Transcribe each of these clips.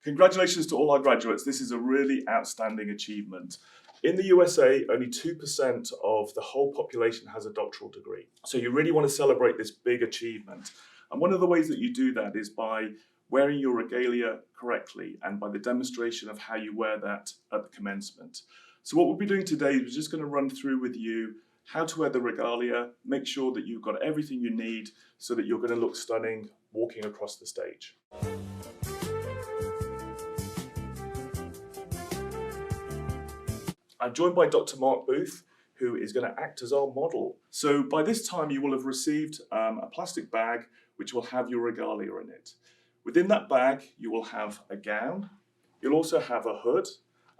Congratulations to all our graduates. This is a really outstanding achievement. In the USA, only 2% of the whole population has a doctoral degree. So you really want to celebrate this big achievement. And one of the ways that you do that is by wearing your regalia correctly and by the demonstration of how you wear that at the commencement. So what we'll be doing today is we're just going to run through with you how to wear the regalia, make sure that you've got everything you need so that you're going to look stunning walking across the stage. I'm joined by Dr. Mark Booth, who is going to act as our model. So by this time you will have received a plastic bag which will have your regalia in it. Within that bag you will have a gown, you'll also have a hood,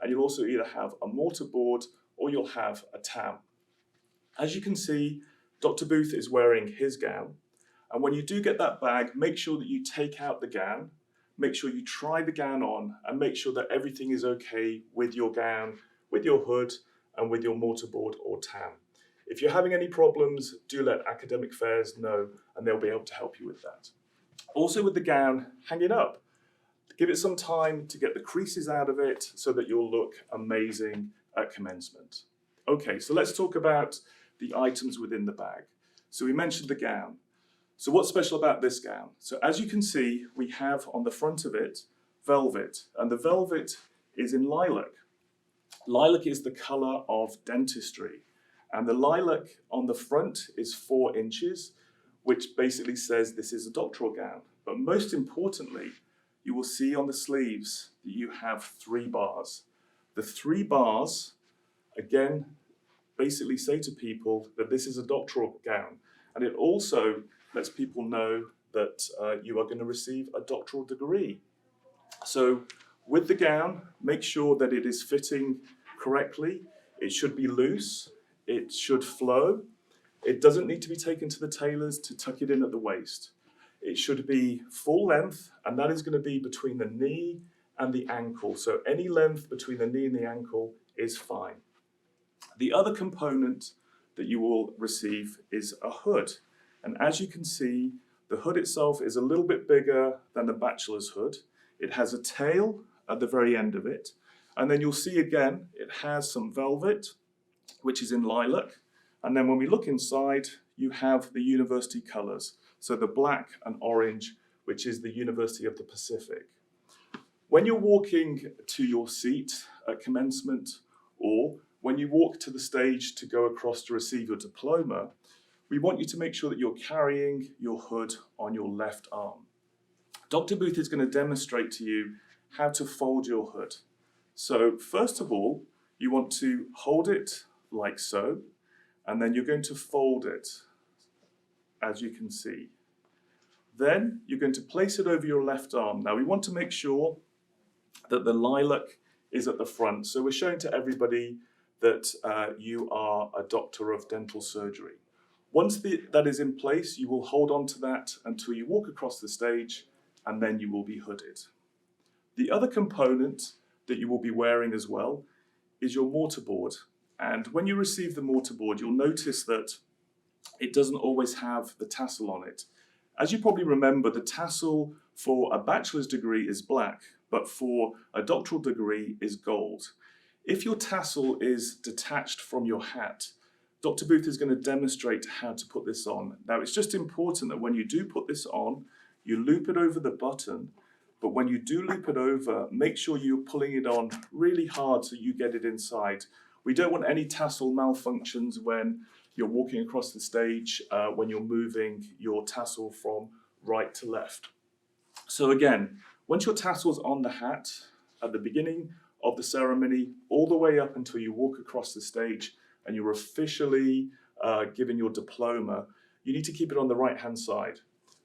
and you'll also either have a mortarboard or you'll have a tam. As you can see, Dr. Booth is wearing his gown, and when you do get that bag, make sure that you take out the gown, make sure you try the gown on, and make sure that everything is okay with your gown, with your hood, and with your mortarboard or tam. If you're having any problems, do let Academic Fairs know and they'll be able to help you with that. Also with the gown, hang it up. Give it some time to get the creases out of it so that you'll look amazing at commencement. Okay, so let's talk about the items within the bag. So we mentioned the gown. So what's special about this gown? So as you can see, we have on the front of it, velvet, and the velvet is in lilac. Lilac is the colour of dentistry, and the lilac on the front is 4 inches, which basically says this is a doctoral gown. But most importantly, you will see on the sleeves that you have 3 bars. The 3 bars, again, basically say to people that this is a doctoral gown, and it also lets people know that you are going to receive a doctoral degree. So with the gown, make sure that it is fitting correctly. It should be loose, it should flow. It doesn't need to be taken to the tailors to tuck it in at the waist. It should be full length, and that is going to be between the knee and the ankle. So any length between the knee and the ankle is fine. The other component that you will receive is a hood. And as you can see, the hood itself is a little bit bigger than the bachelor's hood. It has a tail at the very end of it. And then you'll see again, it has some velvet, which is in lilac. And then when we look inside, you have the university colors. So the black and orange, which is the University of the Pacific. When you're walking to your seat at commencement, or when you walk to the stage to go across to receive your diploma, we want you to make sure that you're carrying your hood on your left arm. Dr. Booth is going to demonstrate to you how to fold your hood. So first of all, you want to hold it like so, and then you're going to fold it, as you can see. Then you're going to place it over your left arm. Now we want to make sure that the lilac is at the front. So we're showing to everybody that you are a doctor of dental surgery. Once that is in place, you will hold on to that until you walk across the stage, and then you will be hooded. The other component that you will be wearing as well is your mortarboard. And when you receive the mortarboard, you'll notice that it doesn't always have the tassel on it. As you probably remember, the tassel for a bachelor's degree is black, but for a doctoral degree is gold. If your tassel is detached from your hat, Dr. Booth is going to demonstrate how to put this on. Now, it's just important that when you do put this on, you loop it over the button, but when you do loop it over, make sure you're pulling it on really hard so you get it inside. We don't want any tassel malfunctions when you're walking across the stage, when you're moving your tassel from right to left. So again, once your tassel's on the hat at the beginning of the ceremony, all the way up until you walk across the stage and you're officially given your diploma, you need to keep it on the right-hand side.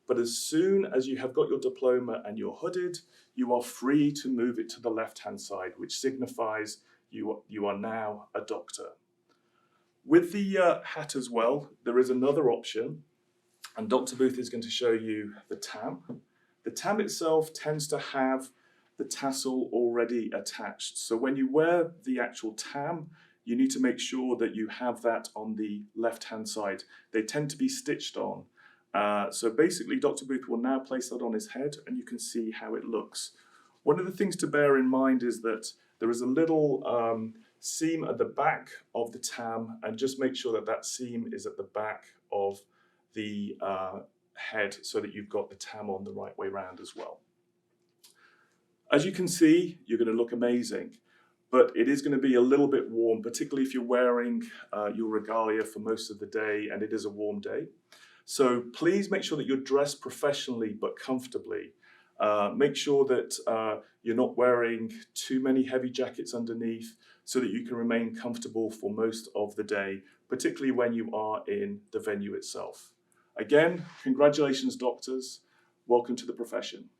But as soon as you have got your diploma and you're hooded, you are free to move it to the left-hand side, which signifies you are now a doctor. With the hat as well, there is another option, and Dr. Booth is going to show you the tam. The tam itself tends to have the tassel already attached. So when you wear the actual tam, you need to make sure that you have that on the left-hand side. They tend to be stitched on. So basically, Dr. Booth will now place that on his head, and you can see how it looks. One of the things to bear in mind is that there is a little seam at the back of the tam, and just make sure that that seam is at the back of the head so that you've got the tam on the right way round as well. As you can see, you're going to look amazing, but it is going to be a little bit warm, particularly if you're wearing your regalia for most of the day and it is a warm day. So please make sure that you're dressed professionally but comfortably. Make sure that you're not wearing too many heavy jackets underneath so that you can remain comfortable for most of the day, particularly when you are in the venue itself. Again, congratulations, doctors. Welcome to the profession.